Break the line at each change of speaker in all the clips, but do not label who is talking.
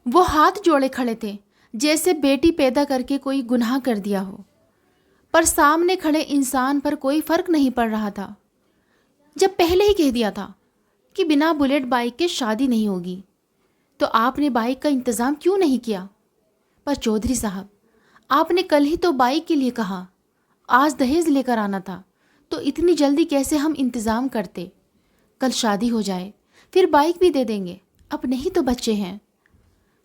वो हाथ जोड़े खड़े थे, जैसे बेटी पैदा करके कोई गुनाह कर दिया हो। पर सामने खड़े इंसान पर कोई फर्क नहीं पड़ रहा था। जब पहले ही कह दिया था कि बिना बुलेट बाइक के शादी नहीं होगी, तो आपने बाइक का इंतज़ाम क्यों नहीं किया? पर चौधरी साहब, आपने कल ही तो बाइक के लिए कहा, आज दहेज लेकर आना था, तो इतनी जल्दी कैसे हम इंतज़ाम करते? कल शादी हो जाए, फिर बाइक भी दे देंगे, अपने ही तो बच्चे हैं।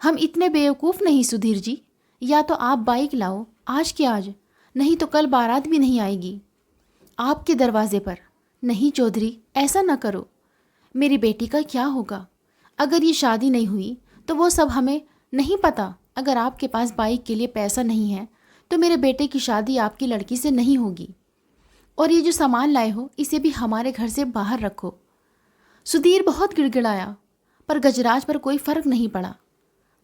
हम इतने बेवकूफ़ नहीं सुधीर जी। या तो आप बाइक लाओ आज के आज, नहीं तो कल बारात भी नहीं आएगी आपके दरवाजे पर। नहीं चौधरी, ऐसा ना करो। मेरी बेटी का क्या होगा? अगर ये शादी नहीं हुई तो वो सब हमें नहीं पता। अगर आपके पास बाइक के लिए पैसा नहीं है तो मेरे बेटे की शादी आपकी लड़की से नहीं होगी। और ये जो सामान लाए हो इसे भी हमारे घर से बाहर रखो। सुधीर बहुत गिड़गिड़ाया, पर गजराज पर कोई फ़र्क नहीं पड़ा।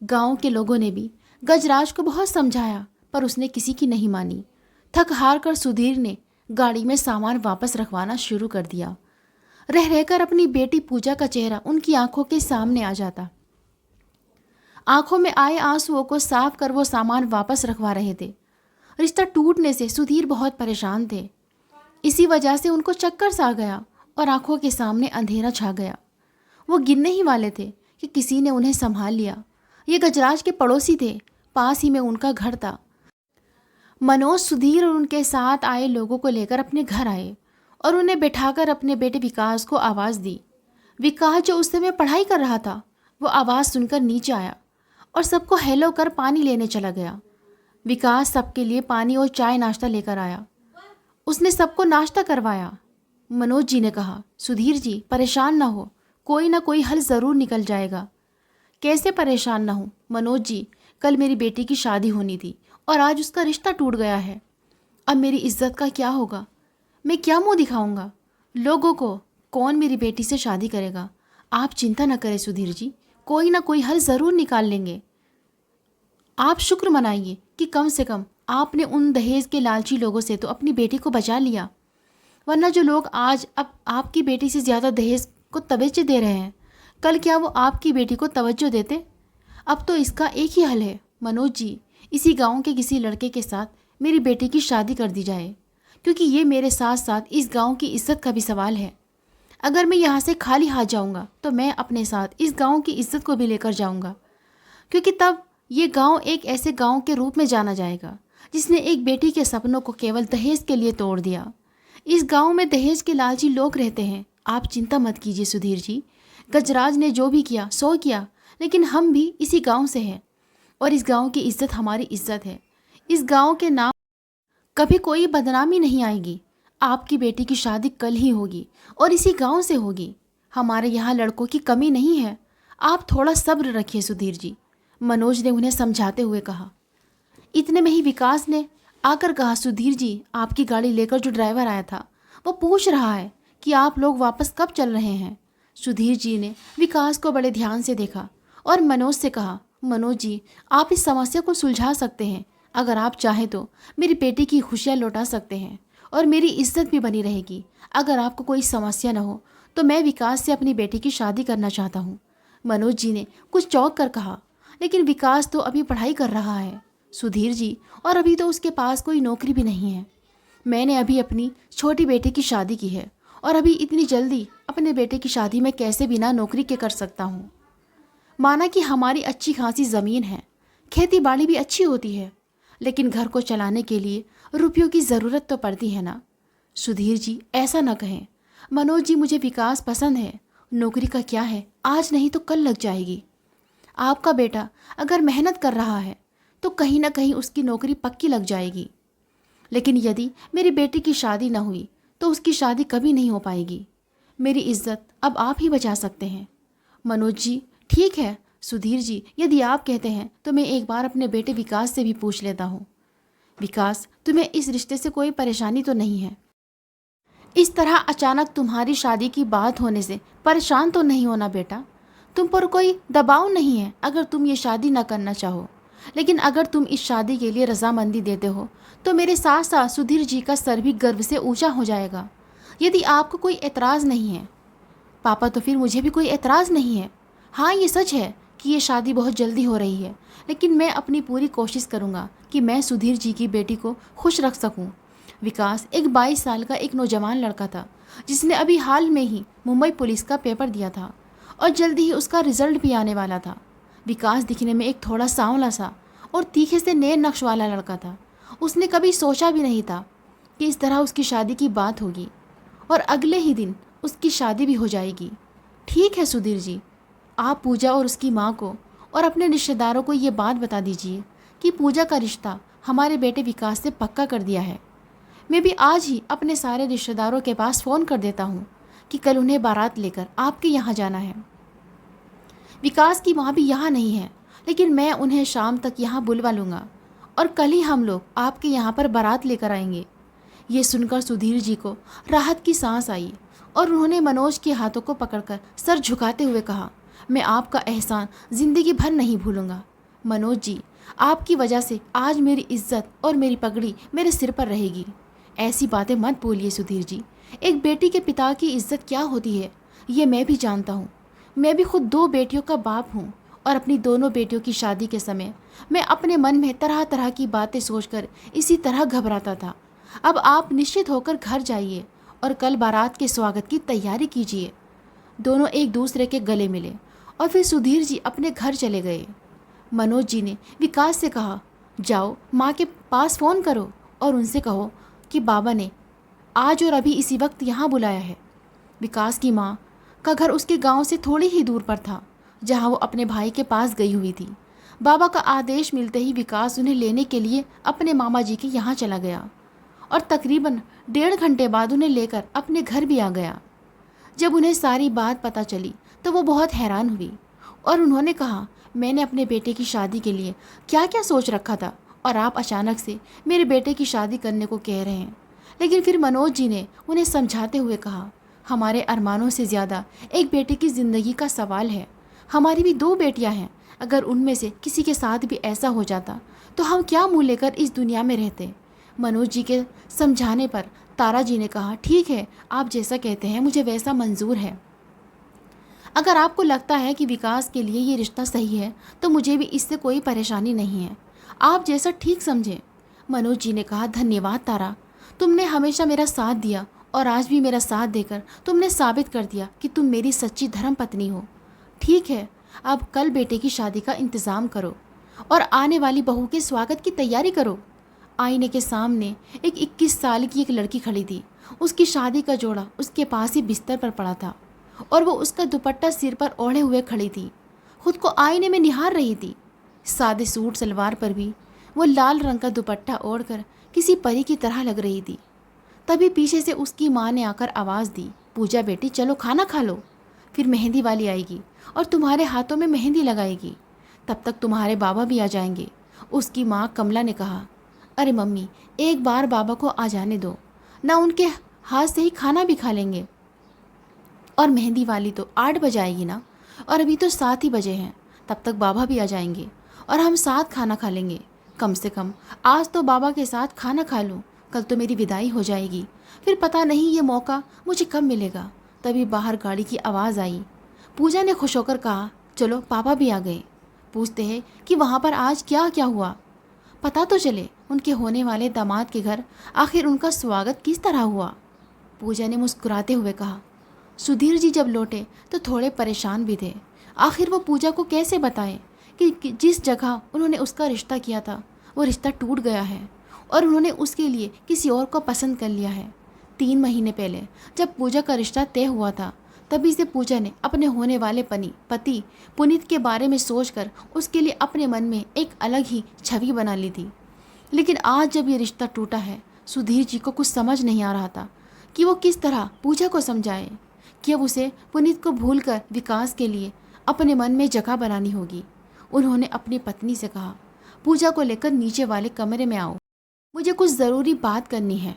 गांव के लोगों ने भी गजराज को बहुत समझाया, पर उसने किसी की नहीं मानी। थक हार कर सुधीर ने गाड़ी में सामान वापस रखवाना शुरू कर दिया। रह रहकर अपनी बेटी पूजा का चेहरा उनकी आंखों के सामने आ जाता। आंखों में आए आंसुओं को साफ कर वो सामान वापस रखवा रहे थे। रिश्ता टूटने से सुधीर बहुत परेशान थे। इसी वजह से उनको चक्कर सा आ गया और आंखों के सामने अंधेरा छा गया। वो गिरने ही वाले थे कि किसी ने उन्हें संभाल लिया। ये गजराज के पड़ोसी थे, पास ही में उनका घर था। मनोज सुधीर और उनके साथ आए लोगों को लेकर अपने घर आए और उन्हें बैठाकर अपने बेटे विकास को आवाज़ दी। विकास जो उस समय पढ़ाई कर रहा था, वो आवाज़ सुनकर नीचे आया और सबको हेलो कर पानी लेने चला गया। विकास सबके लिए पानी और चाय नाश्ता लेकर आया। उसने सबको नाश्ता करवाया। मनोज जी ने कहा, सुधीर जी परेशान ना हो, कोई ना कोई हल ज़रूर निकल जाएगा। कैसे परेशान ना हो मनोज जी, कल मेरी बेटी की शादी होनी थी और आज उसका रिश्ता टूट गया है। अब मेरी इज्जत का क्या होगा? मैं क्या मुंह दिखाऊंगा लोगों को? कौन मेरी बेटी से शादी करेगा? आप चिंता न करें सुधीर जी, कोई ना कोई हल ज़रूर निकाल लेंगे। आप शुक्र मनाइए कि कम से कम आपने उन दहेज के लालची लोगों से तो अपनी बेटी को बचा लिया, वरना जो लोग आज अब आपकी बेटी से ज़्यादा दहेज को तवज्जो दे रहे हैं, कल क्या वो आपकी बेटी को तवज्जो देते? अब तो इसका एक ही हल है मनोज जी, इसी गांव के किसी लड़के के साथ मेरी बेटी की शादी कर दी जाए, क्योंकि ये मेरे साथ साथ इस गांव की इज्जत का भी सवाल है। अगर मैं यहाँ से खाली हाथ जाऊँगा तो मैं अपने साथ इस गांव की इज्जत को भी लेकर जाऊँगा, क्योंकि तब ये गांव एक ऐसे गांव के रूप में जाना जाएगा जिसने एक बेटी के सपनों को केवल दहेज के लिए तोड़ दिया। इस गांव में दहेज के लालची लोग रहते हैं। आप चिंता मत कीजिए सुधीर जी, गजराज ने जो भी किया सो किया, लेकिन हम भी इसी गांव से हैं और इस गांव की इज्जत हमारी इज्जत है। इस गांव के नाम कभी कोई बदनामी नहीं आएगी। आपकी बेटी की शादी कल ही होगी और इसी गांव से होगी। हमारे यहाँ लड़कों की कमी नहीं है। आप थोड़ा सब्र रखिए सुधीर जी, मनोज ने उन्हें समझाते हुए कहा। इतने में ही विकास ने आकर कहा, सुधीर जी आपकी गाड़ी लेकर जो ड्राइवर आया था वो पूछ रहा है कि आप लोग वापस कब चल रहे हैं। सुधीर जी ने विकास को बड़े ध्यान से देखा और मनोज से कहा, मनोज जी आप इस समस्या को सुलझा सकते हैं। अगर आप चाहें तो मेरी बेटी की खुशियाँ लौटा सकते हैं और मेरी इज्जत भी बनी रहेगी। अगर आपको कोई समस्या न हो तो मैं विकास से अपनी बेटी की शादी करना चाहता हूँ। मनोज जी ने कुछ चौंक कर कहा, लेकिन विकास तो अभी पढ़ाई कर रहा है सुधीर जी, और अभी तो उसके पास कोई नौकरी भी नहीं है। मैंने अभी अपनी छोटी बेटी की शादी की है और अभी इतनी जल्दी अपने बेटे की शादी में कैसे बिना नौकरी के कर सकता हूँ। माना कि हमारी अच्छी खासी ज़मीन है, खेती बाड़ी भी अच्छी होती है, लेकिन घर को चलाने के लिए रुपयों की ज़रूरत तो पड़ती है ना। सुधीर जी ऐसा ना कहें। मनोज जी मुझे विकास पसंद है, नौकरी का क्या है, आज नहीं तो कल लग जाएगी। आपका बेटा अगर मेहनत कर रहा है तो कहीं ना कहीं उसकी नौकरी पक्की लग जाएगी। लेकिन यदि मेरी बेटी की शादी ना हुई तो उसकी शादी कभी नहीं हो पाएगी। मेरी इज्जत अब आप ही बचा सकते हैं। मनोज जी ठीक है सुधीर जी, यदि आप कहते हैं तो मैं एक बार अपने बेटे विकास से भी पूछ लेता हूँ। विकास, तुम्हें इस रिश्ते से कोई परेशानी तो नहीं है? इस तरह अचानक तुम्हारी शादी की बात होने से परेशान तो नहीं होना बेटा। तुम पर कोई दबाव नहीं है अगर तुम ये शादी ना करना चाहो, लेकिन अगर तुम इस शादी के लिए रजामंदी देते हो तो मेरे साथ साथ सुधीर जी का सर भी गर्व से ऊंचा हो जाएगा। यदि आपको कोई एतराज़ नहीं है पापा, तो फिर मुझे भी कोई एतराज़ नहीं है। हाँ ये सच है कि ये शादी बहुत जल्दी हो रही है, लेकिन मैं अपनी पूरी कोशिश करूँगा कि मैं सुधीर जी की बेटी को खुश रख सकूँ। विकास एक 22 साल का एक नौजवान लड़का था जिसने अभी हाल में ही मुंबई पुलिस का पेपर दिया था और जल्दी ही उसका रिजल्ट भी आने वाला था। विकास दिखने में एक थोड़ा सांवला सा और तीखे से नए नक्श वाला लड़का था। उसने कभी सोचा भी नहीं था कि इस तरह उसकी शादी की बात होगी और अगले ही दिन उसकी शादी भी हो जाएगी। ठीक है सुधीर जी, आप पूजा और उसकी माँ को और अपने रिश्तेदारों को ये बात बता दीजिए कि पूजा का रिश्ता हमारे बेटे विकास से पक्का कर दिया है। मैं भी आज ही अपने सारे रिश्तेदारों के पास फ़ोन कर देता हूँ कि कल उन्हें बारात लेकर आपके यहाँ जाना है। विकास की माँ भी यहाँ नहीं है, लेकिन मैं उन्हें शाम तक यहाँ बुलवा लूँगा और कल ही हम लोग आपके यहाँ पर बारात लेकर आएंगे। ये सुनकर सुधीर जी को राहत की सांस आई और उन्होंने मनोज के हाथों को पकड़कर सर झुकाते हुए कहा, मैं आपका एहसान ज़िंदगी भर नहीं भूलूंगा। मनोज जी, आपकी वजह से आज मेरी इज्जत और मेरी पगड़ी मेरे सिर पर रहेगी। ऐसी बातें मत बोलिए सुधीर जी। एक बेटी के पिता की इज्जत क्या होती है ये मैं भी जानता हूँ। मैं भी खुद 2 बेटियों का बाप हूँ और अपनी दोनों बेटियों की शादी के समय मैं अपने मन में तरह तरह की बातें सोचकर इसी तरह घबराता था। अब आप निश्चित होकर घर जाइए और कल बारात के स्वागत की तैयारी कीजिए। दोनों एक दूसरे के गले मिले और फिर सुधीर जी अपने घर चले गए। मनोज जी ने विकास से कहा, जाओ माँ के पास फ़ोन करो और उनसे कहो कि बाबा ने आज और अभी इसी वक्त यहाँ बुलाया है। विकास की माँ का घर उसके गांव से थोड़ी ही दूर पर था, जहाँ वो अपने भाई के पास गई हुई थी। बाबा का आदेश मिलते ही विकास उन्हें लेने के लिए अपने मामा जी के यहाँ चला गया और तकरीबन 1.5 घंटे बाद उन्हें लेकर अपने घर भी आ गया। जब उन्हें सारी बात पता चली तो वो बहुत हैरान हुई और उन्होंने कहा, मैंने अपने बेटे की शादी के लिए क्या क्या सोच रखा था और आप अचानक से मेरे बेटे की शादी करने को कह रहे हैं। लेकिन फिर मनोज जी ने उन्हें समझाते हुए कहा, हमारे अरमानों से ज़्यादा एक बेटे की ज़िंदगी का सवाल है। हमारी भी 2 बेटियां हैं। अगर उनमें से किसी के साथ भी ऐसा हो जाता तो हम क्या मुँह लेकर इस दुनिया में रहते। मनोज जी के समझाने पर तारा जी ने कहा, ठीक है, आप जैसा कहते हैं मुझे वैसा मंजूर है। अगर आपको लगता है कि विकास के लिए ये रिश्ता सही है तो मुझे भी इससे कोई परेशानी नहीं है। आप जैसा ठीक समझें। मनोज जी ने कहा, धन्यवाद तारा, तुमने हमेशा मेरा साथ दिया और आज भी मेरा साथ देकर तुमने साबित कर दिया कि तुम मेरी सच्ची धर्मपत्नी हो। ठीक है, अब कल बेटे की शादी का इंतज़ाम करो और आने वाली बहू के स्वागत की तैयारी करो। आईने के सामने एक 21 साल की एक लड़की खड़ी थी। उसकी शादी का जोड़ा उसके पास ही बिस्तर पर पड़ा था और वो उसका दुपट्टा सिर पर ओढ़े हुए खड़ी थी, खुद को आईने में निहार रही थी। सादे सूट सलवार पर भी वो लाल रंग का दुपट्टा ओढ़कर किसी परी की तरह लग रही थी। तभी पीछे से उसकी माँ ने आकर आवाज़ दी, पूजा बेटी चलो खाना खा लो, फिर मेहंदी वाली आएगी और तुम्हारे हाथों में मेहंदी लगाएगी। तब तक तुम्हारे बाबा भी आ जाएंगे। उसकी माँ कमला ने कहा, अरे मम्मी, एक बार बाबा को आ जाने दो ना, उनके हाथ से ही खाना भी खा लेंगे। और मेहंदी वाली तो 8 बजे आएगी ना, और अभी तो 7 ही बजे हैं। तब तक बाबा भी आ जाएंगे और हम साथ खाना खा लेंगे। कम से कम आज तो बाबा के साथ खाना खा लूँ, कल तो मेरी विदाई हो जाएगी, फिर पता नहीं ये मौका मुझे कब मिलेगा। तभी बाहर गाड़ी की आवाज़ आई। पूजा ने खुश होकर कहा, चलो पापा भी आ गए, पूछते हैं कि वहाँ पर आज क्या क्या हुआ, पता तो चले उनके होने वाले दामाद के घर आखिर उनका स्वागत किस तरह हुआ। पूजा ने मुस्कुराते हुए कहा, सुधीर जी जब लौटे तो थोड़े परेशान भी थे। आखिर वो पूजा को कैसे बताएं कि जिस जगह उन्होंने उसका रिश्ता किया था वो रिश्ता टूट गया है और उन्होंने उसके लिए किसी और को पसंद कर लिया है। 3 महीने पहले जब पूजा का रिश्ता तय हुआ था तभी से पूजा ने अपने होने वाले पति पुनीत के बारे में सोचकर उसके लिए अपने मन में एक अलग ही छवि बना ली थी। लेकिन आज जब ये रिश्ता टूटा है, सुधीर जी को कुछ समझ नहीं आ रहा था कि वो किस तरह पूजा को समझाए कि अब उसे पुनीत को भूलकर विकास के लिए अपने मन में जगह बनानी होगी। उन्होंने अपनी पत्नी से कहा, पूजा को लेकर नीचे वाले कमरे में आओ, मुझे कुछ ज़रूरी बात करनी है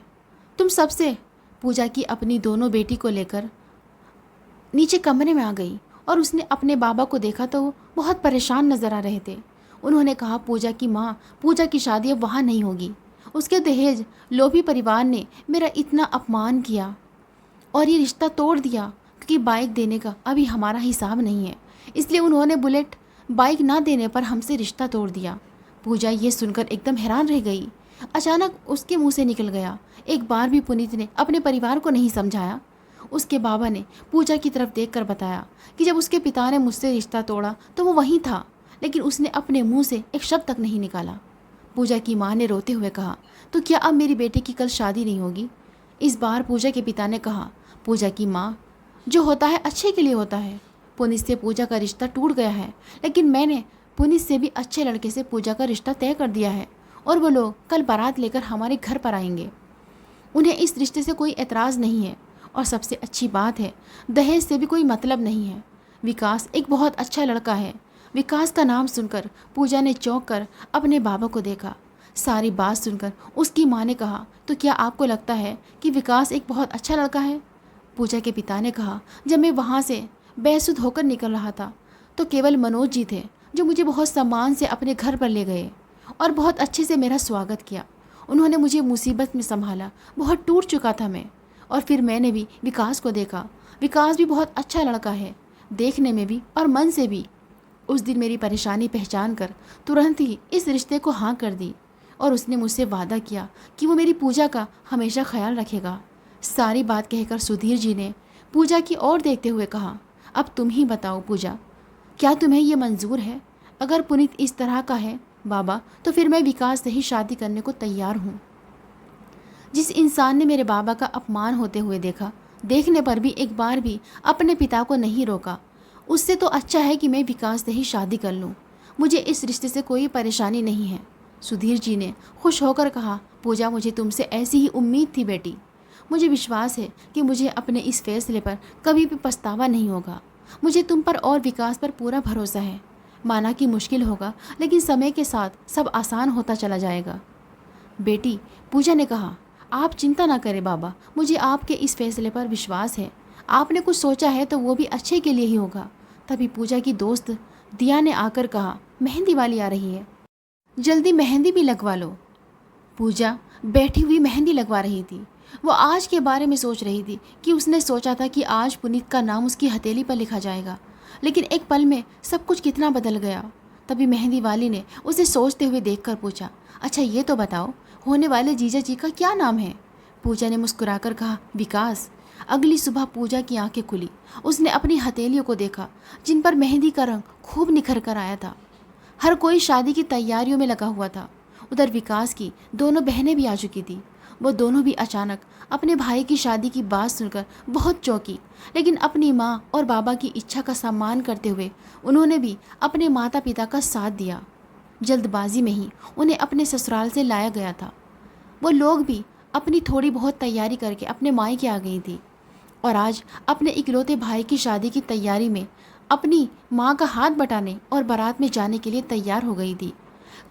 तुम सबसे। पूजा की अपनी दोनों बेटी को लेकर नीचे कमरे में आ गई और उसने अपने बाबा को देखा तो वो बहुत परेशान नज़र आ रहे थे। उन्होंने कहा, पूजा की माँ, पूजा की शादी अब वहाँ नहीं होगी। उसके दहेज लोभी परिवार ने मेरा इतना अपमान किया और ये रिश्ता तोड़ दिया क्योंकि बाइक देने का अभी हमारा हिसाब नहीं है, इसलिए उन्होंने बुलेट बाइक ना देने पर हमसे रिश्ता तोड़ दिया। पूजा ये सुनकर एकदम हैरान रह गई। अचानक उसके मुंह से निकल गया, एक बार भी पुनीत ने अपने परिवार को नहीं समझाया। उसके बाबा ने पूजा की तरफ देखकर बताया कि जब उसके पिता ने मुझसे रिश्ता तोड़ा तो वो वहीं था, लेकिन उसने अपने मुंह से एक शब्द तक नहीं निकाला। पूजा की माँ ने रोते हुए कहा, तो क्या अब मेरी बेटी की कल शादी नहीं होगी? इस बार पूजा के पिता ने कहा, पूजा की माँ, जो होता है अच्छे के लिए होता है। पुनीत से पूजा का रिश्ता टूट गया है, लेकिन मैंने पुनीत से भी अच्छे लड़के से पूजा का रिश्ता तय कर दिया है और वो लोग कल बारात लेकर हमारे घर पर आएंगे। उन्हें इस रिश्ते से कोई एतराज़ नहीं है और सबसे अच्छी बात है, दहेज से भी कोई मतलब नहीं है। विकास एक बहुत अच्छा लड़का है। विकास का नाम सुनकर पूजा ने चौंक कर अपने बाबा को देखा। सारी बात सुनकर उसकी माँ ने कहा, तो क्या आपको लगता है कि विकास एक बहुत अच्छा लड़का है? पूजा के पिता ने कहा, जब मैं वहाँ से बेसुध होकर निकल रहा था तो केवल मनोज जी थे जो मुझे बहुत सम्मान से अपने घर पर ले गए और बहुत अच्छे से मेरा स्वागत किया। उन्होंने मुझे मुसीबत में संभाला, बहुत टूट चुका था मैं। और फिर मैंने भी विकास को देखा। विकास भी बहुत अच्छा लड़का है, देखने में भी और मन से भी। उस दिन मेरी परेशानी पहचान कर तुरंत ही इस रिश्ते को हाँ कर दी और उसने मुझसे वादा किया कि वो मेरी पूजा का हमेशा ख्याल रखेगा। सारी बात कहकर सुधीर जी ने पूजा की ओर देखते हुए कहा, अब तुम ही बताओ पूजा, क्या तुम्हें ये मंजूर है? अगर पुनीत इस तरह का है बाबा, तो फिर मैं विकास से ही शादी करने को तैयार हूँ। जिस इंसान ने मेरे बाबा का अपमान होते हुए देखा, देखने पर भी एक बार भी अपने पिता को नहीं रोका, उससे तो अच्छा है कि मैं विकास से ही शादी कर लूँ। मुझे इस रिश्ते से कोई परेशानी नहीं है। सुधीर जी ने खुश होकर कहा, पूजा, मुझे तुमसे ऐसी ही उम्मीद थी बेटी। मुझे विश्वास है कि मुझे अपने इस फैसले पर कभी भी पछतावा नहीं होगा। मुझे तुम पर और विकास पर पूरा भरोसा है। माना कि मुश्किल होगा, लेकिन समय के साथ सब आसान होता चला जाएगा। बेटी, पूजा ने कहा, आप चिंता ना करें बाबा, मुझे आपके इस फैसले पर विश्वास है। आपने कुछ सोचा है तो वो भी अच्छे के लिए ही होगा। तभी पूजा की दोस्त दिया ने आकर कहा, मेहंदी वाली आ रही है, जल्दी मेहंदी भी लगवा लो। पूजा बैठी हुई मेहंदी लगवा रही थी। वो आज के बारे में सोच रही थी कि उसने सोचा था कि आज पुनीत का नाम उसकी हथेली पर लिखा जाएगा, लेकिन एक पल में सब कुछ कितना बदल गया। तभी मेहंदी वाली ने उसे सोचते हुए देखकर पूछा, अच्छा ये तो बताओ, होने वाले जीजा जी का क्या नाम है? पूजा ने मुस्कुराकर कहा, विकास। अगली सुबह पूजा की आंखें खुली। उसने अपनी हथेलियों को देखा जिन पर मेहंदी का रंग खूब निखर कर आया था। हर कोई शादी की तैयारियों में लगा हुआ था। उधर विकास की दोनों बहनें भी आ चुकी थी। वो दोनों भी अचानक अपने भाई की शादी की बात सुनकर बहुत चौंकी, लेकिन अपनी माँ और बाबा की इच्छा का सम्मान करते हुए उन्होंने भी अपने माता पिता का साथ दिया। जल्दबाजी में ही उन्हें अपने ससुराल से लाया गया था। वो लोग भी अपनी थोड़ी बहुत तैयारी करके अपने मायके आ गई थी और आज अपने इकलौते भाई की शादी की तैयारी में अपनी माँ का हाथ बटाने और बारात में जाने के लिए तैयार हो गई थी।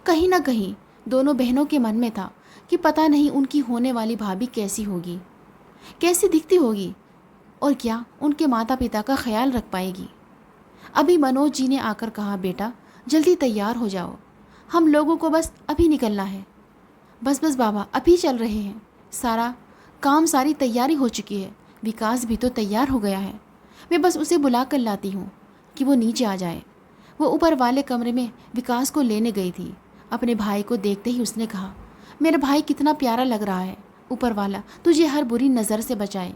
कहीं ना कहीं दोनों बहनों के मन में था कि पता नहीं उनकी होने वाली भाभी कैसी होगी, कैसी दिखती होगी और क्या उनके माता पिता का ख्याल रख पाएगी। अभी मनोज जी ने आकर कहा, बेटा जल्दी तैयार हो जाओ, हम लोगों को बस अभी निकलना है। बस बस बाबा, अभी चल रहे हैं, सारा काम, सारी तैयारी हो चुकी है। विकास भी तो तैयार हो गया है, मैं बस उसे बुला कर लाती हूँ कि वो नीचे आ जाए। वो ऊपर वाले कमरे में विकास को लेने गई थी। अपने भाई को देखते ही उसने कहा, मेरा भाई कितना प्यारा लग रहा है, ऊपर वाला तुझे हर बुरी नज़र से बचाए।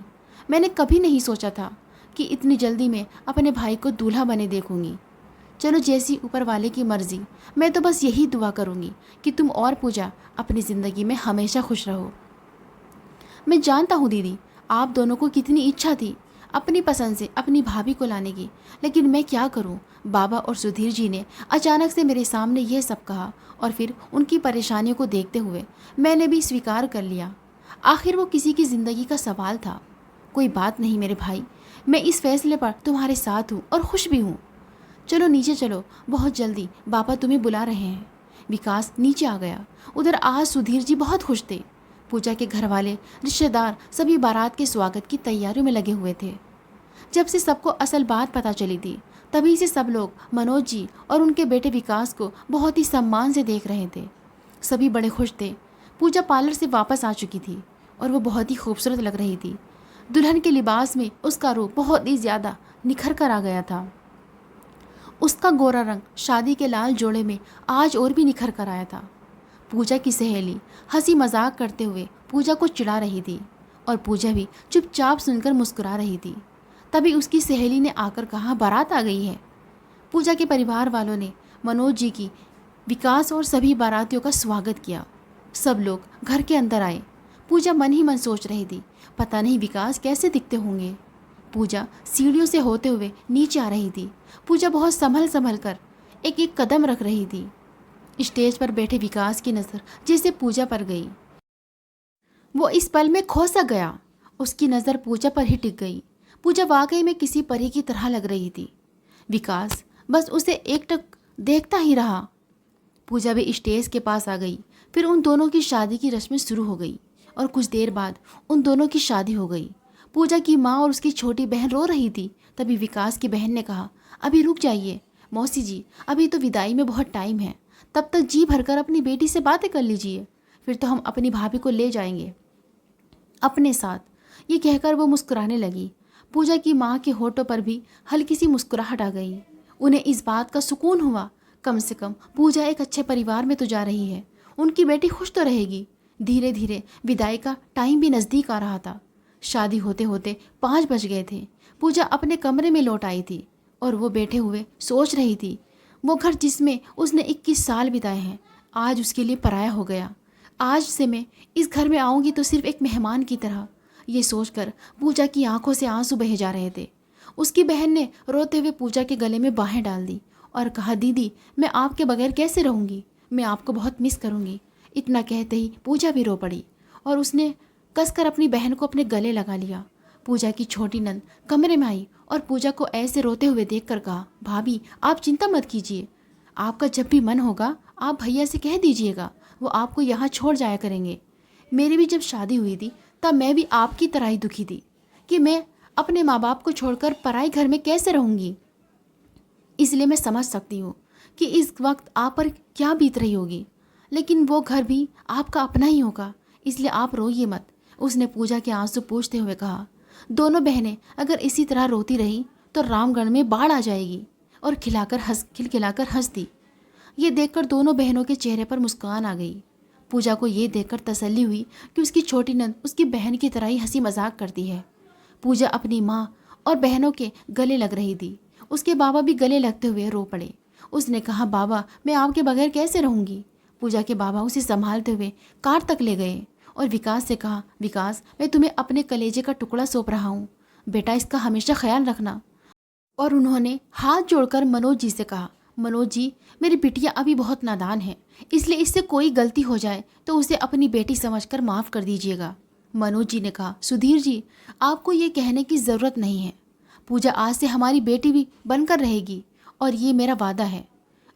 मैंने कभी नहीं सोचा था कि इतनी जल्दी मैं अपने भाई को दूल्हा बने देखूंगी। चलो जैसी ऊपर वाले की मर्ज़ी, मैं तो बस यही दुआ करूंगी कि तुम और पूजा अपनी ज़िंदगी में हमेशा खुश रहो। मैं जानता हूँ दीदी, आप दोनों को कितनी इच्छा थी अपनी पसंद से अपनी भाभी को लाने की, लेकिन मैं क्या करूँ। बाबा और सुधीर जी ने अचानक से मेरे सामने ये सब कहा और फिर उनकी परेशानियों को देखते हुए मैंने भी स्वीकार कर लिया। आखिर वो किसी की ज़िंदगी का सवाल था। कोई बात नहीं मेरे भाई, मैं इस फैसले पर तुम्हारे साथ हूँ और खुश भी हूँ। चलो नीचे चलो, बहुत जल्दी बाबा तुम्हें बुला रहे हैं। विकास नीचे आ गया। उधर आज सुधीर जी बहुत खुश थे। पूजा के घर वाले, रिश्तेदार सभी बारात के स्वागत की तैयारियों में लगे हुए थे। जब से सबको असल बात पता चली थी, तभी से सब लोग मनोज जी और उनके बेटे विकास को बहुत ही सम्मान से देख रहे थे। सभी बड़े खुश थे। पूजा पार्लर से वापस आ चुकी थी और वो बहुत ही खूबसूरत लग रही थी। दुल्हन के लिबास में उसका रूप बहुत ही ज़्यादा निखर कर आ गया था। उसका गोरा रंग शादी के लाल जोड़े में आज और भी निखर कर आया था। पूजा की सहेली हंसी मजाक करते हुए पूजा को चिढ़ा रही थी और पूजा भी चुपचाप सुनकर मुस्कुरा रही थी। तभी उसकी सहेली ने आकर कहा, बारात आ गई है। पूजा के परिवार वालों ने मनोज जी की, विकास और सभी बारातियों का स्वागत किया। सब लोग घर के अंदर आए। पूजा मन ही मन सोच रही थी, पता नहीं विकास कैसे दिखते होंगे। पूजा सीढ़ियों से होते हुए नीचे आ रही थी। पूजा बहुत संभल संभल कर एक एक कदम रख रही थी। स्टेज पर बैठे विकास की नज़र जैसे पूजा पर गई। वो इस पल में खो सा गया। उसकी नज़र पूजा पर ही टिक गई। पूजा वाकई में किसी परी की तरह लग रही थी। विकास बस उसे एकटक देखता ही रहा। पूजा भी स्टेज के पास आ गई। फिर उन दोनों की शादी की रस्में शुरू हो गई और कुछ देर बाद उन दोनों की शादी हो गई। पूजा की माँ और उसकी छोटी बहन रो रही थी। तभी विकास की बहन ने कहा, अभी रुक जाइए मौसी जी, अभी तो विदाई में बहुत टाइम है, तब तक जी भरकर अपनी बेटी से बातें कर लीजिए, फिर तो हम अपनी भाभी को ले जाएंगे अपने साथ। ये कहकर वो मुस्कुराने लगी। पूजा की माँ के होठों पर भी हल्की सी मुस्कुराहट आ गई। उन्हें इस बात का सुकून हुआ, कम से कम पूजा एक अच्छे परिवार में तो जा रही है, उनकी बेटी खुश तो रहेगी। धीरे धीरे विदाई का टाइम भी नज़दीक आ रहा था। शादी होते होते 5 बज गए थे। पूजा अपने कमरे में लौट आई थी और वो बैठे हुए सोच रही थी, वो घर जिसमें उसने 21 साल बिताए हैं आज उसके लिए पराया हो गया। आज से मैं इस घर में आऊँगी तो सिर्फ एक मेहमान की तरह। ये सोचकर पूजा की आंखों से आंसू बहे जा रहे थे। उसकी बहन ने रोते हुए पूजा के गले में बाहें डाल दी और कहा, दीदी मैं आपके बगैर कैसे रहूँगी, मैं आपको बहुत मिस करूँगी। इतना कहते ही पूजा भी रो पड़ी और उसने कसकर अपनी बहन को अपने गले लगा लिया। पूजा की छोटी नंद कमरे में आई और पूजा को ऐसे रोते हुए देखकर कहा, भाभी आप चिंता मत कीजिए, आपका जब भी मन होगा आप भैया से कह दीजिएगा, वो आपको यहाँ छोड़ जाया करेंगे। मेरी भी जब शादी हुई थी तब मैं भी आपकी तरह ही दुखी थी कि मैं अपने माँ बाप को छोड़कर पराई घर में कैसे रहूँगी। इसलिए मैं समझ सकती हूँ कि इस वक्त आप पर क्या बीत रही होगी, लेकिन वो घर भी आपका अपना ही होगा, इसलिए आप रोइए मत। उसने पूजा के आंसू पोंछते हुए कहा। दोनों बहनें अगर इसी तरह रोती रही तो रामगढ़ में बाढ़ आ जाएगी और खिलखिलाकर हंस दी। ये देखकर दोनों बहनों के चेहरे पर मुस्कान आ गई। पूजा को ये देखकर तसल्ली हुई कि उसकी छोटी नंद उसकी बहन की तरह ही हंसी मजाक करती है। पूजा अपनी माँ और बहनों के गले लग रही थी। उसके बाबा भी गले लगते हुए रो पड़े। उसने कहा, बाबा मैं आपके बगैर कैसे रहूँगी। पूजा के बाबा उसे संभालते हुए कार तक ले गए और विकास से कहा, विकास मैं तुम्हें अपने कलेजे का टुकड़ा सौंप रहा हूँ, बेटा इसका हमेशा ख्याल रखना। और उन्होंने हाथ जोड़कर मनोज जी से कहा, मनोज जी मेरी बिटिया अभी बहुत नादान है, इसलिए इससे कोई गलती हो जाए तो उसे अपनी बेटी समझकर माफ़ कर दीजिएगा। मनोज जी ने कहा, सुधीर जी आपको ये कहने की ज़रूरत नहीं है, पूजा आज से हमारी बेटी भी बनकर रहेगी और ये मेरा वादा है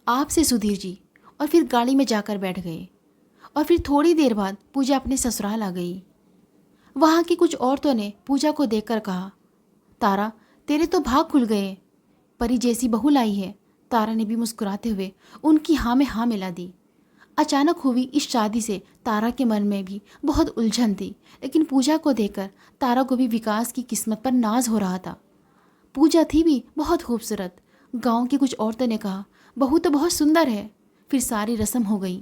आपसे सुधीर जी। और फिर गाड़ी में जाकर बैठ गए और फिर थोड़ी देर बाद पूजा अपने ससुराल आ गई। वहाँ की कुछ औरतों ने पूजा को देखकर कहा, तारा तेरे तो भाग खुल गए, परी जैसी बहू लाई है। तारा ने भी मुस्कुराते हुए उनकी हाँ में हाँ मिला दी। अचानक हुई इस शादी से तारा के मन में भी बहुत उलझन थी, लेकिन पूजा को देखकर तारा को भी विकास की किस्मत पर नाज हो रहा था। पूजा थी भी बहुत खूबसूरत। गांव की कुछ औरतों ने कहा, बहू तो बहुत सुंदर है। फिर सारी रस्म हो गई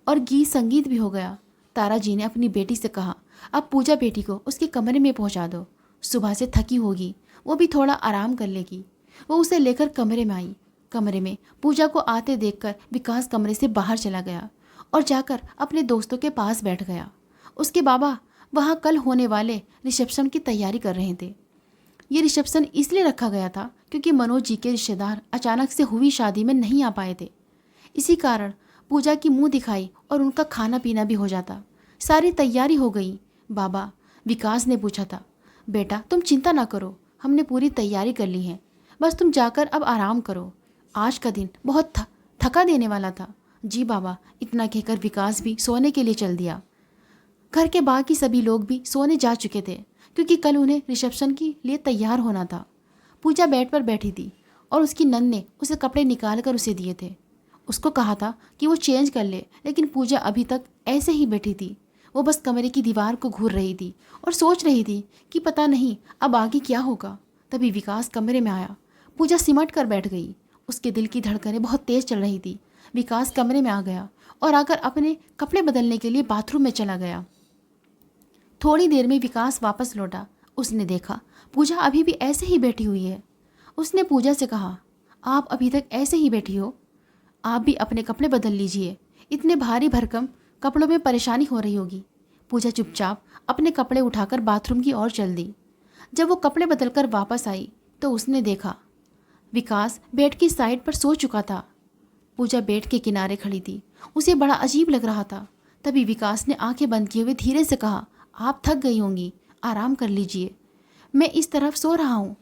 और गीत संगीत भी हो गया। तारा जी ने अपनी बेटी से कहा, अब पूजा बेटी को उसके कमरे में पहुंचा दो, सुबह से थकी होगी, वो भी थोड़ा आराम कर लेगी। वो उसे लेकर कमरे में आई। कमरे में पूजा को आते देखकर विकास कमरे से बाहर चला गया और जाकर अपने दोस्तों के पास बैठ गया। उसके बाबा वहाँ कल होने वाले रिसेप्शन की तैयारी कर रहे थे। ये रिसेप्शन इसलिए रखा गया था क्योंकि मनोज जी के रिश्तेदार अचानक से हुई शादी में नहीं आ पाए थे। इसी कारण पूजा की मुंह दिखाई और उनका खाना पीना भी हो जाता। सारी तैयारी हो गई। बाबा विकास ने पूछा था, बेटा तुम चिंता ना करो, हमने पूरी तैयारी कर ली है, बस तुम जाकर अब आराम करो, आज का दिन बहुत थका देने वाला था। जी बाबा, इतना कहकर विकास भी सोने के लिए चल दिया। घर के बाकी सभी लोग भी सोने जा चुके थे क्योंकि कल उन्हें रिसेप्शन के लिए तैयार होना था। पूजा बेड पर बैठी थी और उसकी नंद ने उसे कपड़े निकाल कर उसे दिए थे। उसको कहा था कि वो चेंज कर ले, लेकिन पूजा अभी तक ऐसे ही बैठी थी। वो बस कमरे की दीवार को घूर रही थी और सोच रही थी कि पता नहीं अब आगे क्या होगा। तभी विकास कमरे में आया। पूजा सिमट कर बैठ गई। उसके दिल की धड़कनें बहुत तेज़ चल रही थी। विकास कमरे में आ गया और आकर अपने कपड़े बदलने के लिए बाथरूम में चला गया। थोड़ी देर में विकास वापस लौटा। उसने देखा पूजा अभी भी ऐसे ही बैठी हुई है। उसने पूजा से कहा, आप अभी तक ऐसे ही बैठी हो? आप भी अपने कपड़े बदल लीजिए, इतने भारी भरकम कपड़ों में परेशानी हो रही होगी। पूजा चुपचाप अपने कपड़े उठाकर बाथरूम की ओर चल दी। जब वो कपड़े बदलकर वापस आई तो उसने देखा विकास बेड की साइड पर सो चुका था। पूजा बेड के किनारे खड़ी थी। उसे बड़ा अजीब लग रहा था। तभी विकास ने आंखें बंद किए हुए धीरे से कहा, आप थक गई होंगी, आराम कर लीजिए। मैं इस तरफ सो रहा हूँ,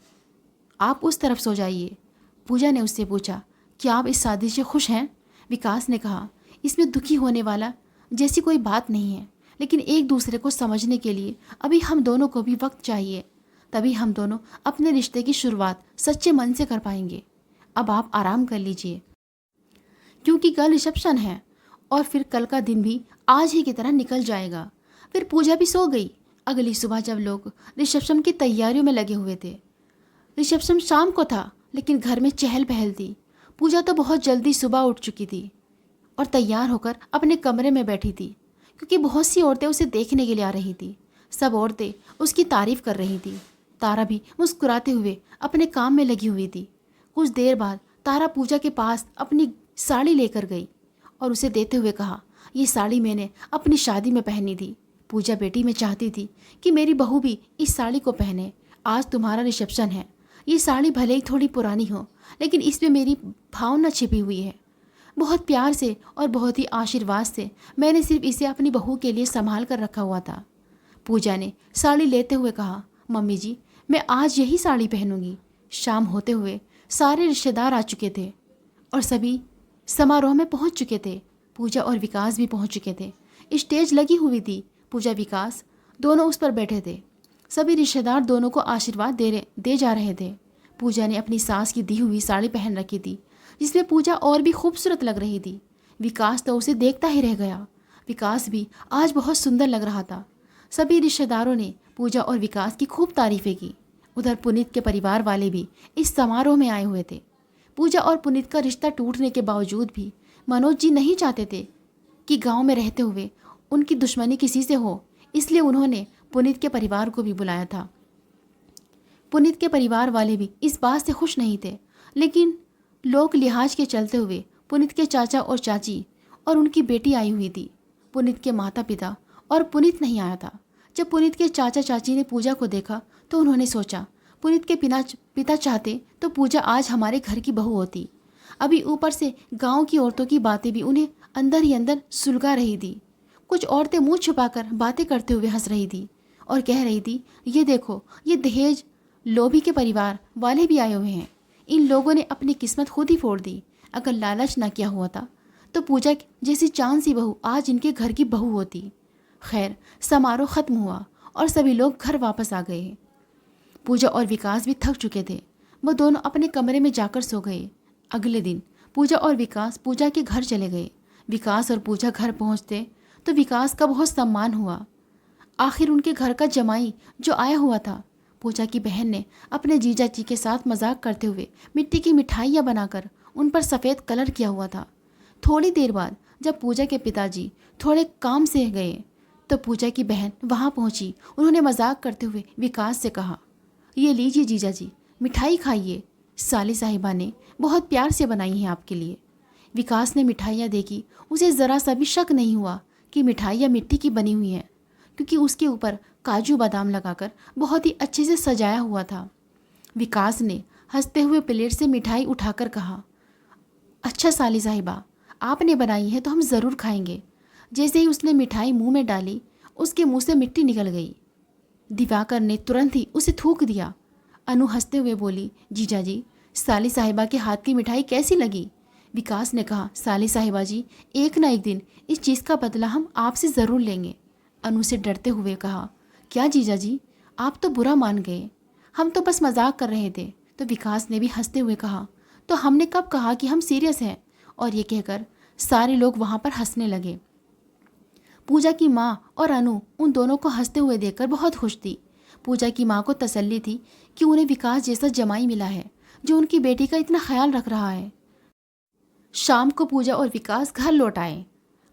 आप उस तरफ सो जाइए। पूजा ने उससे पूछा, क्या आप इस शादी से खुश हैं? विकास ने कहा, इसमें दुखी होने वाला जैसी कोई बात नहीं है, लेकिन एक दूसरे को समझने के लिए अभी हम दोनों को भी वक्त चाहिए। तभी हम दोनों अपने रिश्ते की शुरुआत सच्चे मन से कर पाएंगे। अब आप आराम कर लीजिए, क्योंकि कल रिसेप्शन है और फिर कल का दिन भी आज ही की तरह निकल जाएगा। फिर पूजा भी सो गई। अगली सुबह जब लोग रिसेप्शन की तैयारियों में लगे हुए थे, रिसेप्शन शाम को था लेकिन घर में चहल पहल थी। पूजा तो बहुत जल्दी सुबह उठ चुकी थी और तैयार होकर अपने कमरे में बैठी थी, क्योंकि बहुत सी औरतें उसे देखने के लिए आ रही थी। सब औरतें उसकी तारीफ कर रही थी। तारा भी मुस्कुराते हुए अपने काम में लगी हुई थी। कुछ देर बाद तारा पूजा के पास अपनी साड़ी लेकर गई और उसे देते हुए कहा, ये साड़ी मैंने अपनी शादी में पहनी थी। पूजा बेटी, मैं चाहती थी कि मेरी बहू भी इस साड़ी को पहने। आज तुम्हारा रिसेप्शन है। ये साड़ी भले ही थोड़ी पुरानी हो, लेकिन इसमें मेरी भावना छिपी हुई है। बहुत प्यार से और बहुत ही आशीर्वाद से मैंने सिर्फ इसे अपनी बहू के लिए संभाल कर रखा हुआ था। पूजा ने साड़ी लेते हुए कहा, मम्मी जी, मैं आज यही साड़ी पहनूंगी। शाम होते हुए सारे रिश्तेदार आ चुके थे और सभी समारोह में पहुंच चुके थे। पूजा और विकास भी पहुंच चुके थे। स्टेज लगी हुई थी। पूजा विकास दोनों उस पर बैठे थे। सभी रिश्तेदार दोनों को आशीर्वाद दे जा रहे थे। पूजा ने अपनी सास की दी हुई साड़ी पहन रखी थी, जिसमें पूजा और भी खूबसूरत लग रही थी। विकास तो उसे देखता ही रह गया। विकास भी आज बहुत सुंदर लग रहा था। सभी रिश्तेदारों ने पूजा और विकास की खूब तारीफें की। उधर पुनीत के परिवार वाले भी इस समारोह में आए हुए थे। पूजा और पुनीत का रिश्ता टूटने के बावजूद भी मनोज जी नहीं चाहते थे कि गांव में रहते हुए उनकी दुश्मनी किसी से हो, इसलिए उन्होंने पुनीत के परिवार को भी बुलाया था। पुनीत के परिवार वाले भी इस बात से खुश नहीं थे, लेकिन लोक लिहाज के चलते हुए पुनीत के चाचा और चाची और उनकी बेटी आई हुई थी। पुनीत के माता पिता और पुनीत नहीं आया था। जब पुनीत के चाचा चाची ने पूजा को देखा तो उन्होंने सोचा, पुनीत के पिता चाहते तो पूजा आज हमारे घर की बहू होती। अभी ऊपर से गांव की औरतों की बातें भी उन्हें अंदर ही अंदर सुलगा रही थी। कुछ औरतें मुंह छुपाकर बातें करते हुए हंस रही थी और कह रही थी, ये देखो, ये दहेज लोभी के परिवार वाले भी आए हुए हैं। इन लोगों ने अपनी किस्मत खुद ही फोड़ दी। अगर लालच ना किया हुआ था तो पूजा जैसी चांद सी बहू आज इनके घर की बहू होती। खैर, समारोह खत्म हुआ और सभी लोग घर वापस आ गए। पूजा और विकास भी थक चुके थे। वो दोनों अपने कमरे में जाकर सो गए। अगले दिन पूजा और विकास पूजा के घर चले गए। विकास और पूजा घर पहुंचते तो विकास का बहुत सम्मान हुआ। आखिर उनके घर का जमाई जो आया हुआ था। पूजा की बहन ने अपने जीजा जी के साथ मजाक करते हुए मिट्टी की मिठाइयाँ बनाकर उन पर सफ़ेद कलर किया हुआ था। थोड़ी देर बाद जब पूजा के पिताजी थोड़े काम से गए तो पूजा की बहन वहाँ पहुँची। उन्होंने मजाक करते हुए विकास से कहा, ये लीजिए जीजा जी, मिठाई खाइए, साली साहिबा ने बहुत प्यार से बनाई है आपके लिए। विकास ने मिठाइयाँ देखी। उसे ज़रा सा भी शक नहीं हुआ कि मिठाइयाँ मिट्टी की बनी हुई हैं, क्योंकि उसके ऊपर काजू बादाम लगाकर बहुत ही अच्छे से सजाया हुआ था। विकास ने हंसते हुए प्लेट से मिठाई उठाकर कहा, अच्छा साली साहिबा, आपने बनाई है तो हम ज़रूर खाएंगे। जैसे ही उसने मिठाई मुंह में डाली, उसके मुंह से मिट्टी निकल गई। दिवाकर ने तुरंत ही उसे थूक दिया। अनु हंसते हुए बोली, जीजा जी, साली साहिबा के हाथ की मिठाई कैसी लगी? विकास ने कहा, साली साहिबा जी, एक ना एक दिन इस चीज़ का बदला हम आपसे ज़रूर लेंगे। अनु से डरते हुए कहा, क्या जीजा जी, आप तो बुरा मान गए, हम तो बस मजाक कर रहे थे। तो विकास ने भी हंसते हुए कहा, तो हमने कब कहा कि हम सीरियस हैं? और ये कहकर सारे लोग वहाँ पर हंसने लगे। पूजा की माँ और अनु उन दोनों को हंसते हुए देखकर बहुत खुश थी। पूजा की माँ को तसल्ली थी कि उन्हें विकास जैसा जमाई मिला है जो उनकी बेटी का इतना ख्याल रख रहा है। शाम को पूजा और विकास घर लौट आए।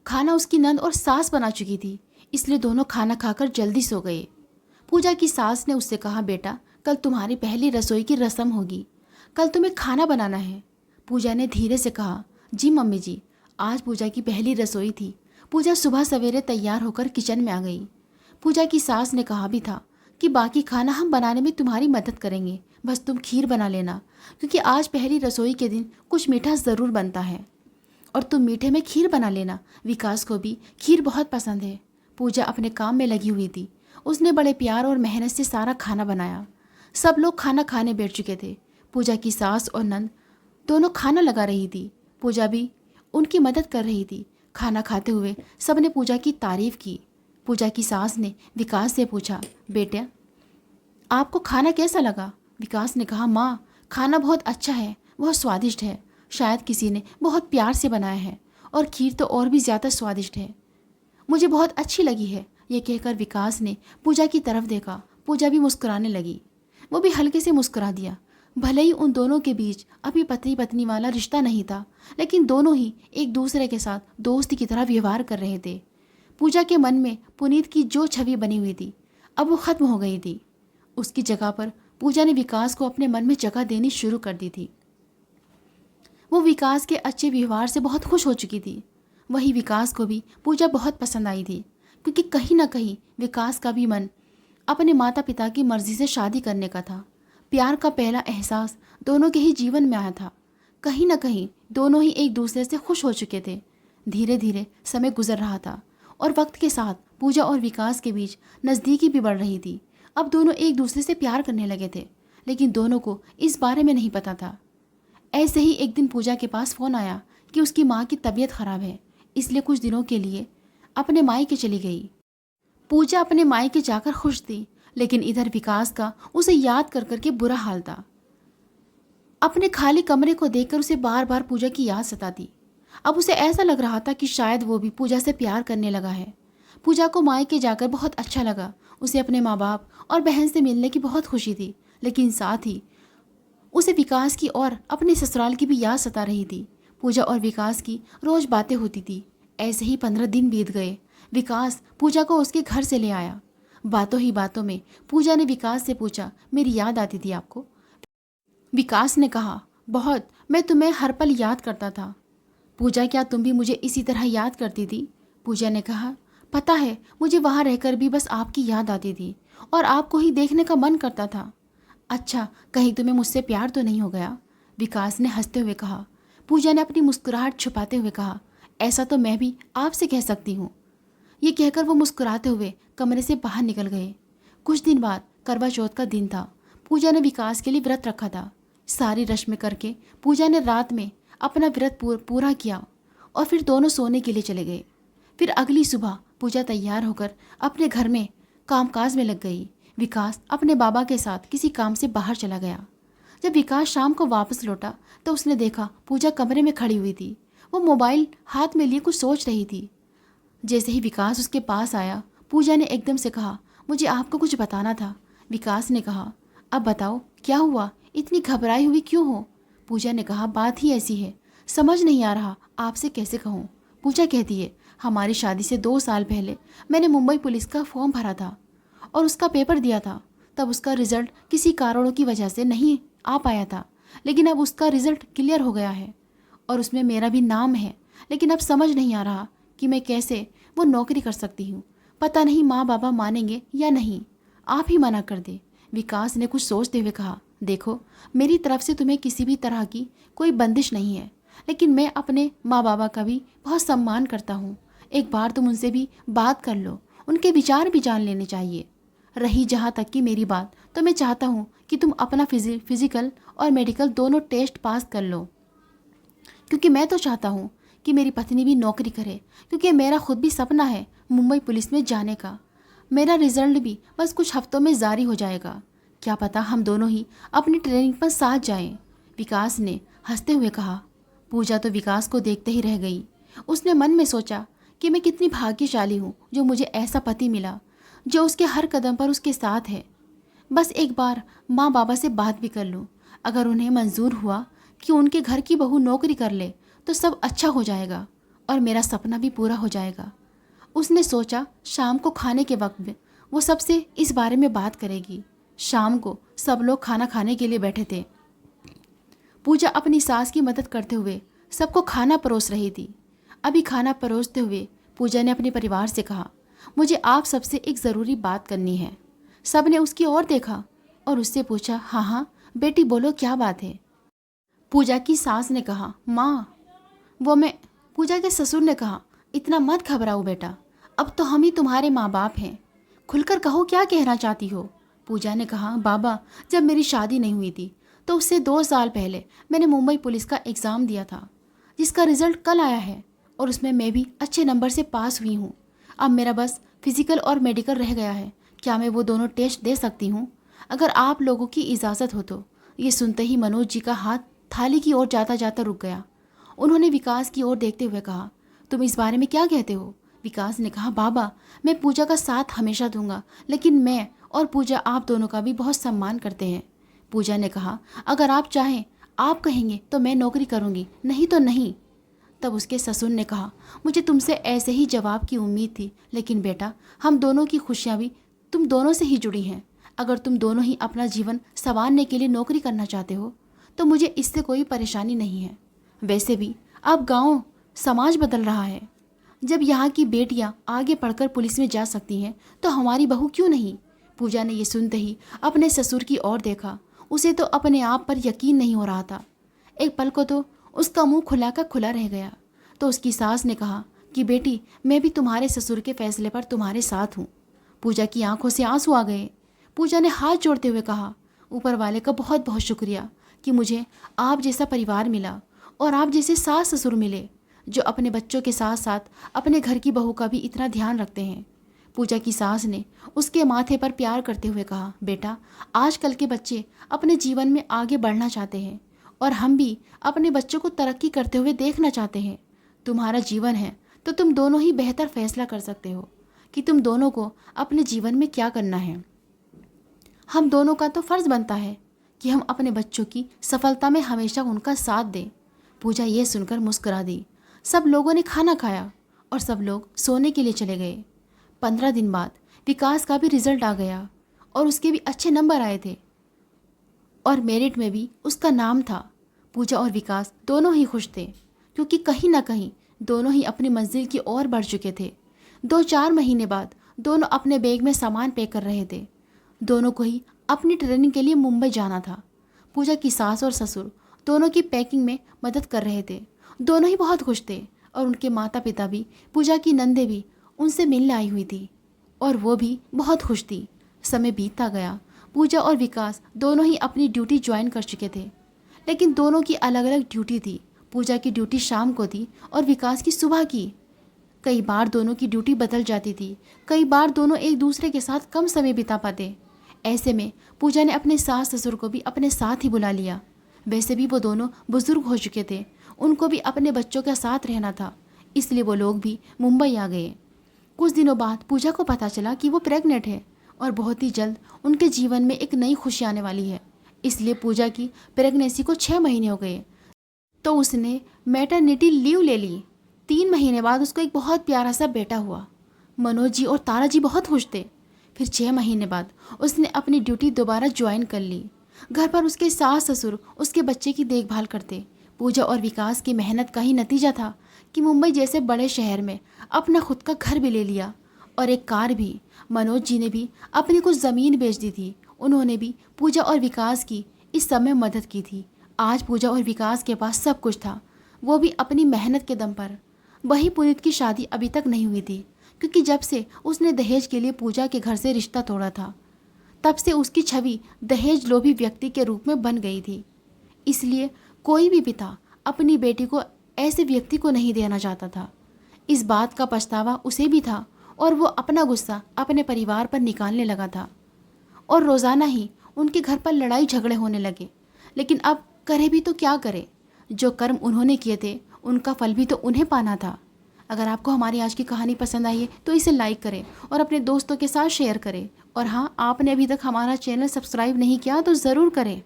खाना उसकी नंद और सास बना चुकी थी, इसलिए दोनों खाना खाकर जल्दी सो गए। पूजा की सास ने उससे कहा, बेटा कल तुम्हारी पहली रसोई की रस्म होगी, कल तुम्हें खाना बनाना है। पूजा ने धीरे से कहा, जी मम्मी जी। आज पूजा की पहली रसोई थी। पूजा सुबह सवेरे तैयार होकर किचन में आ गई। पूजा की सास ने कहा भी था कि बाकी खाना हम बनाने में तुम्हारी मदद करेंगे, बस तुम खीर बना लेना, क्योंकि आज पहली रसोई के दिन कुछ मीठा ज़रूर बनता है और तुम मीठे में खीर बना लेना। विकास को भी खीर बहुत पसंद है। पूजा अपने काम में लगी हुई थी। उसने बड़े प्यार और मेहनत से सारा खाना बनाया। सब लोग खाना खाने बैठ चुके थे। पूजा की सास और नंद दोनों खाना लगा रही थी। पूजा भी उनकी मदद कर रही थी। खाना खाते हुए सबने पूजा की तारीफ़ की। पूजा की सास ने विकास से पूछा, बेटा आपको खाना कैसा लगा? विकास ने कहा, माँ खाना बहुत अच्छा है, बहुत स्वादिष्ट है। शायद किसी ने बहुत प्यार से बनाया है और खीर तो और भी ज़्यादा स्वादिष्ट है। मुझे बहुत अच्छी लगी है। ये कहकर विकास ने पूजा की तरफ देखा। पूजा भी मुस्कुराने लगी। वो भी हल्के से मुस्कुरा दिया। भले ही उन दोनों के बीच अभी पति पत्नी वाला रिश्ता नहीं था, लेकिन दोनों ही एक दूसरे के साथ दोस्ती की तरह व्यवहार कर रहे थे। पूजा के मन में पुनीत की जो छवि बनी हुई थी अब वो खत्म हो गई थी। उसकी जगह पर पूजा ने विकास को अपने मन में जगह देनी शुरू कर दी थी। वो विकास के अच्छे व्यवहार से बहुत खुश हो चुकी थी। वही विकास को भी पूजा बहुत पसंद आई थी, क्योंकि कहीं ना कहीं विकास का भी मन अपने माता पिता की मर्जी से शादी करने का था। प्यार का पहला एहसास दोनों के ही जीवन में आया था। कहीं ना कहीं दोनों ही एक दूसरे से खुश हो चुके थे। धीरे धीरे समय गुजर रहा था और वक्त के साथ पूजा और विकास के बीच नज़दीकी भी बढ़ रही थी। अब दोनों एक दूसरे से प्यार करने लगे थे, लेकिन दोनों को इस बारे में नहीं पता था। ऐसे ही एक दिन पूजा के पास फ़ोन आया कि उसकी माँ की तबीयत ख़राब है, इसलिए कुछ दिनों के लिए अपने मायके चली गई। पूजा अपने मायके जाकर खुश थी, लेकिन इधर विकास का उसे याद कर करके बुरा हाल था। अपने खाली कमरे को देखकर उसे बार बार पूजा की याद सताती। अब उसे ऐसा लग रहा था कि शायद वो भी पूजा से प्यार करने लगा है। पूजा को मायके जाकर बहुत अच्छा लगा। उसे अपने माँ बाप और बहन से मिलने की बहुत खुशी थी, लेकिन साथ ही उसे विकास की और अपने ससुराल की भी याद सता रही थी। पूजा और विकास की रोज़ बातें होती थी। ऐसे ही 15 दिन बीत गए। विकास पूजा को उसके घर से ले आया। बातों ही बातों में पूजा ने विकास से पूछा, मेरी याद आती थी आपको? विकास ने कहा, बहुत, मैं तुम्हें हर पल याद करता था। पूजा, क्या तुम भी मुझे इसी तरह याद करती थी? पूजा ने कहा, पता है, मुझे वहाँ रहकर भी बस आपकी याद आती थी और आपको ही देखने का मन करता था। अच्छा, कहीं तुम्हें मुझसे प्यार तो नहीं हो गया? विकास ने हंसते हुए कहा। पूजा ने अपनी मुस्कुराहट छुपाते हुए कहा, ऐसा तो मैं भी आपसे कह सकती हूँ। ये कहकर वो मुस्कुराते हुए कमरे से बाहर निकल गए। कुछ दिन बाद करवा चौथ का दिन था। पूजा ने विकास के लिए व्रत रखा था। सारी रस्में करके पूजा ने रात में अपना व्रत पूरा किया और फिर दोनों सोने के लिए चले गए। फिर अगली सुबह पूजा तैयार होकर अपने घर में कामकाज में लग गई। विकास अपने बाबा के साथ किसी काम से बाहर चला गया। जब विकास शाम को वापस लौटा तो उसने देखा पूजा कमरे में खड़ी हुई थी। वो मोबाइल हाथ में लिए कुछ सोच रही थी। जैसे ही विकास उसके पास आया, पूजा ने एकदम से कहा, मुझे आपको कुछ बताना था। विकास ने कहा, अब बताओ क्या हुआ, इतनी घबराई हुई क्यों हो? पूजा ने कहा, बात ही ऐसी है, समझ नहीं आ रहा आपसे कैसे कहूँ। पूजा कहती है, हमारी शादी से 2 साल पहले मैंने मुंबई पुलिस का फॉर्म भरा था और उसका पेपर दिया था। तब उसका रिज़ल्ट किसी कारणों की वजह से नहीं आ पाया था, लेकिन अब उसका रिज़ल्ट क्लियर हो गया है और उसमें मेरा भी नाम है। लेकिन अब समझ नहीं आ रहा कि मैं कैसे वो नौकरी कर सकती हूँ। पता नहीं माँ बाबा मानेंगे या नहीं, आप ही मना कर दे। विकास ने कुछ सोचते हुए कहा, देखो, मेरी तरफ से तुम्हें किसी भी तरह की कोई बंदिश नहीं है, लेकिन मैं अपने माँ बाबा का भी बहुत सम्मान करता हूँ। एक बार तुम उनसे भी बात कर लो, उनके विचार भी जान लेने चाहिए। रही जहाँ तक की मेरी बात, तो मैं चाहता हूँ कि तुम अपना फिज़िकल और मेडिकल दोनों टेस्ट पास कर लो, क्योंकि मैं तो चाहता हूँ कि मेरी पत्नी भी नौकरी करे, क्योंकि मेरा खुद भी सपना है मुंबई पुलिस में जाने का। मेरा रिज़ल्ट भी बस कुछ हफ्तों में जारी हो जाएगा। क्या पता हम दोनों ही अपनी ट्रेनिंग पर साथ जाएं। विकास ने हंसते हुए कहा। पूजा तो विकास को देखते ही रह गई। उसने मन में सोचा कि मैं कितनी भाग्यशाली हूँ जो मुझे ऐसा पति मिला जो उसके हर कदम पर उसके साथ है। बस एक बार माँ बाबा से बात भी कर लूँ, अगर उन्हें मंजूर हुआ कि उनके घर की बहू नौकरी कर ले तो सब अच्छा हो जाएगा और मेरा सपना भी पूरा हो जाएगा। उसने सोचा शाम को खाने के वक्त में वो सबसे इस बारे में बात करेगी। शाम को सब लोग खाना खाने के लिए बैठे थे। पूजा अपनी सास की मदद करते हुए सबको खाना परोस रही थी। अभी खाना परोसते हुए पूजा ने अपने परिवार से कहा, मुझे आप सबसे एक ज़रूरी बात करनी है। सब ने उसकी ओर देखा और उससे पूछा, हाँ हाँ बेटी बोलो, क्या बात है। पूजा की सास ने कहा, माँ वो मैं। पूजा के ससुर ने कहा, इतना मत घबराओ बेटा, अब तो हम ही तुम्हारे माँ बाप हैं, खुलकर कहो क्या कहना चाहती हो। पूजा ने कहा, बाबा जब मेरी शादी नहीं हुई थी तो उससे 2 साल पहले मैंने मुंबई पुलिस का एग्ज़ाम दिया था, जिसका रिज़ल्ट कल आया है और उसमें मैं भी अच्छे नंबर से पास हुई हूँ। अब मेरा बस फिज़िकल और मेडिकल रह गया है। क्या मैं वो दोनों टेस्ट दे सकती हूँ, अगर आप लोगों की इजाज़त हो तो। ये सुनते ही मनोज जी का हाथ थाली की ओर जाता जाता रुक गया। उन्होंने विकास की ओर देखते हुए कहा, तुम इस बारे में क्या कहते हो। विकास ने कहा, बाबा मैं पूजा का साथ हमेशा दूंगा, लेकिन मैं और पूजा आप दोनों का भी बहुत सम्मान करते हैं। पूजा ने कहा, अगर आप चाहें, आप कहेंगे तो मैं नौकरी करूंगी, नहीं तो नहीं। तब उसके ससुर ने कहा, मुझे तुमसे ऐसे ही जवाब की उम्मीद थी, लेकिन बेटा हम दोनों की खुशियाँ भी तुम दोनों से ही जुड़ी हैं। अगर तुम दोनों ही अपना जीवन संवारने के लिए नौकरी करना चाहते हो तो मुझे इससे कोई परेशानी नहीं है। वैसे भी अब गांव समाज बदल रहा है। जब यहाँ की बेटियाँ आगे पढ़कर पुलिस में जा सकती हैं तो हमारी बहू क्यों नहीं। पूजा ने ये सुनते ही अपने ससुर की ओर देखा। उसे तो अपने आप पर यकीन नहीं हो रहा था। एक पल को तो उसका मुंह खुला का खुला रह गया। तो उसकी सास ने कहा कि बेटी मैं भी तुम्हारे ससुर के फैसले पर तुम्हारे साथ हूँ। पूजा की आंखों से आंसू आ गए। पूजा ने हाथ जोड़ते हुए कहा, ऊपर वाले का बहुत बहुत शुक्रिया कि मुझे आप जैसा परिवार मिला और आप जैसे सास ससुर मिले जो अपने बच्चों के साथ साथ अपने घर की बहू का भी इतना ध्यान रखते हैं। पूजा की सास ने उसके माथे पर प्यार करते हुए कहा, बेटा आजकल के बच्चे अपने जीवन में आगे बढ़ना चाहते हैं और हम भी अपने बच्चों को तरक्की करते हुए देखना चाहते हैं। तुम्हारा जीवन है तो तुम दोनों ही बेहतर फैसला कर सकते हो कि तुम दोनों को अपने जीवन में क्या करना है। हम दोनों का तो फ़र्ज़ बनता है कि हम अपने बच्चों की सफलता में हमेशा उनका साथ दें। पूजा ये सुनकर मुस्कुरा दी। सब लोगों ने खाना खाया और सब लोग सोने के लिए चले गए। 15 दिन बाद विकास का भी रिज़ल्ट आ गया और उसके भी अच्छे नंबर आए थे और मेरिट में भी उसका नाम था। पूजा और विकास दोनों ही खुश थे क्योंकि कहीं ना कहीं दोनों ही अपनी मंजिल की ओर बढ़ चुके थे। 2-4 महीने बाद दोनों अपने बैग में सामान पैक कर रहे थे। दोनों को ही अपनी ट्रेनिंग के लिए मुंबई जाना था। पूजा की सास और ससुर दोनों की पैकिंग में मदद कर रहे थे। दोनों ही बहुत खुश थे और उनके माता पिता भी, पूजा की नंदे भी उनसे मिलने आई हुई थी और वो भी बहुत खुश थी। समय बीतता गया। पूजा और विकास दोनों ही अपनी ड्यूटी ज्वाइन कर चुके थे, लेकिन दोनों की अलग अलग ड्यूटी थी। पूजा की ड्यूटी शाम को थी और विकास की सुबह की। कई बार दोनों की ड्यूटी बदल जाती थी। कई बार दोनों एक दूसरे के साथ कम समय बिता पाते। ऐसे में पूजा ने अपने सास ससुर को भी अपने साथ ही बुला लिया। वैसे भी वो दोनों बुजुर्ग हो चुके थे, उनको भी अपने बच्चों के साथ रहना था, इसलिए वो लोग भी मुंबई आ गए। कुछ दिनों बाद पूजा को पता चला कि वो प्रेग्नेंट है और बहुत ही जल्द उनके जीवन में एक नई खुशी आने वाली है। इसलिए पूजा की प्रेगनेंसी को 6 महीने हो गए तो उसने मैटरनिटी लीव ले ली। 3 महीने बाद उसको एक बहुत प्यारा सा बेटा हुआ। मनोज जी और तारा जी बहुत खुश थे। फिर 6 महीने बाद उसने अपनी ड्यूटी दोबारा ज्वाइन कर ली। घर पर उसके सास ससुर उसके बच्चे की देखभाल करते। पूजा और विकास की मेहनत का ही नतीजा था कि मुंबई जैसे बड़े शहर में अपना खुद का घर भी ले लिया और एक कार भी। मनोज जी ने भी अपनी कुछ ज़मीन बेच दी थी। उन्होंने भी पूजा और विकास की इस समय मदद की थी। आज पूजा और विकास के पास सब कुछ था, वो भी अपनी मेहनत के दम पर। वही पुनीत की शादी अभी तक नहीं हुई थी क्योंकि जब से उसने दहेज के लिए पूजा के घर से रिश्ता तोड़ा था तब से उसकी छवि दहेज लोभी व्यक्ति के रूप में बन गई थी। इसलिए कोई भी पिता अपनी बेटी को ऐसे व्यक्ति को नहीं देना चाहता था। इस बात का पछतावा उसे भी था और वो अपना गुस्सा अपने परिवार पर निकालने लगा था और रोज़ाना ही उनके घर पर लड़ाई झगड़े होने लगे। लेकिन अब करे भी तो क्या करे, जो कर्म उन्होंने किए थे उनका फल भी तो उन्हें पाना था। अगर आपको हमारी आज की कहानी पसंद आई है तो इसे लाइक करें और अपने दोस्तों के साथ शेयर करें। और हाँ, आपने अभी तक हमारा चैनल सब्सक्राइब नहीं किया तो ज़रूर करें।